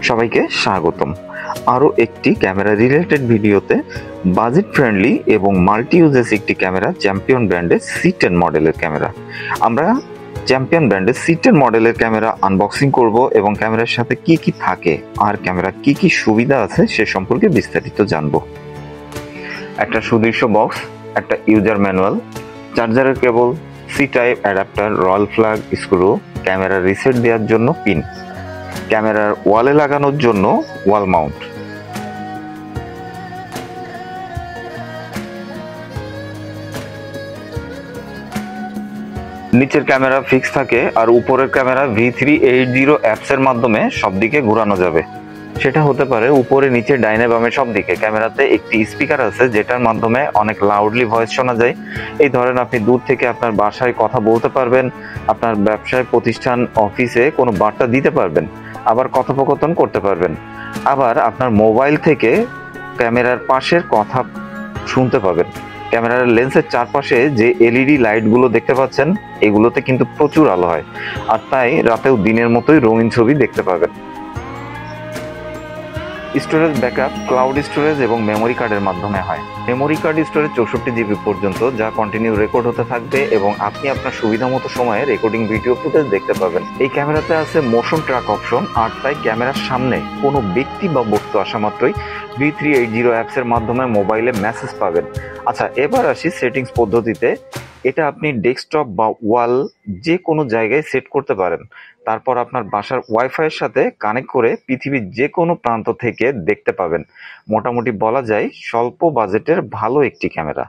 সবাইকে স্বাগতম আরও একটি ক্যামেরা রিলেটেড ভিডিওতে। বাজেট ফ্রেন্ডলি এবং মাল্টি ইউজেস একটি ক্যামেরা, চ্যাম্পিয়ন ব্র্যান্ডের C10 মডেলের ক্যামেরা। আমরা চ্যাম্পিয়ন ব্র্যান্ডের C10 মডেলের ক্যামেরা আনবক্সিং করব এবং ক্যামেরার সাথে কি কি থাকে আর ক্যামেরা কি কি সুবিধা আছে সে সম্পর্কে বিস্তারিত জানব। একটা সুদৃশ্য বক্স, একটা ইউজার ম্যানুয়াল, চার্জারের cable, C type adapter, rawl plug screw, camera reset দেওয়ার জন্য পিন, ক্যামেরার ওয়ালে লাগানোর জন্য ওয়াল মাউন্ট। নিচের ক্যামেরা ফিক্স থাকে আর উপরের ক্যামেরা V380 অ্যাপস এর মাধ্যমে সব দিকে ঘোরানো যাবে। সেটা হতে পারে উপরে, নিচে, ডাইনে, বামে সব দিকে। ক্যামেরাতে একটি স্পিকার আছে যেটার মাধ্যমে অনেক লাউডলি ভয়েস শোনা যায়। এই ধরেন আপনি দূর থেকে আপনার বাসায় কথা বলতে পারবেন, আপনার ব্যবসায়, প্রতিষ্ঠান, অফিসে কোনো বার্তা দিতে পারবেন, আবার কথোপকথন করতে পারবেন। আবার আপনার মোবাইল থেকে ক্যামেরার পাশের কথা শুনতে পাবেন। ক্যামেরার লেন্সের চারপাশে যে LED লাইটগুলো দেখতে পাচ্ছেন, এগুলোতে কিন্তু প্রচুর আলো হয়, আর তাই রাতেও দিনের মতোই রঙিন ছবি দেখতে পাবেন। স্টোরেজ ব্যাকআপ ক্লাউড স্টোরেজ এবং মেমোরি কার্ডের মাধ্যমে হয়। মেমোরি কার্ড স্টোরেজ 64 GB পর্যন্ত, যা কন্টিনিউ রেকর্ড হতে থাকবে এবং আপনি আপনার সুবিধা মতো সময়ে রেকর্ডিং ভিডিও ফুটেজ দেখতে পাবেন। এই ক্যামেরাতে আছে মোশন ট্র্যাক অপশন, আর তাই ক্যামেরার সামনে কোনো ব্যক্তি বা বস্তু আসা মাত্রই V380 অ্যাপসের মাধ্যমে মোবাইলে মেসেজ পাবেন। আচ্ছা, এবার আসি সেটিংস পদ্ধতিতে। এটা আপনি ডেস্কটপ বা ওয়াল যে কোনো জায়গায় সেট করতে পারেন। তারপর আপনার বাসার ওয়াইফাইয়ের সাথে কানেক্ট করে পৃথিবীর যে কোনো প্রান্ত থেকে দেখতে পাবেন। মোটামুটি বলা যায় স্বল্প বাজেটের ভালো একটি ক্যামেরা।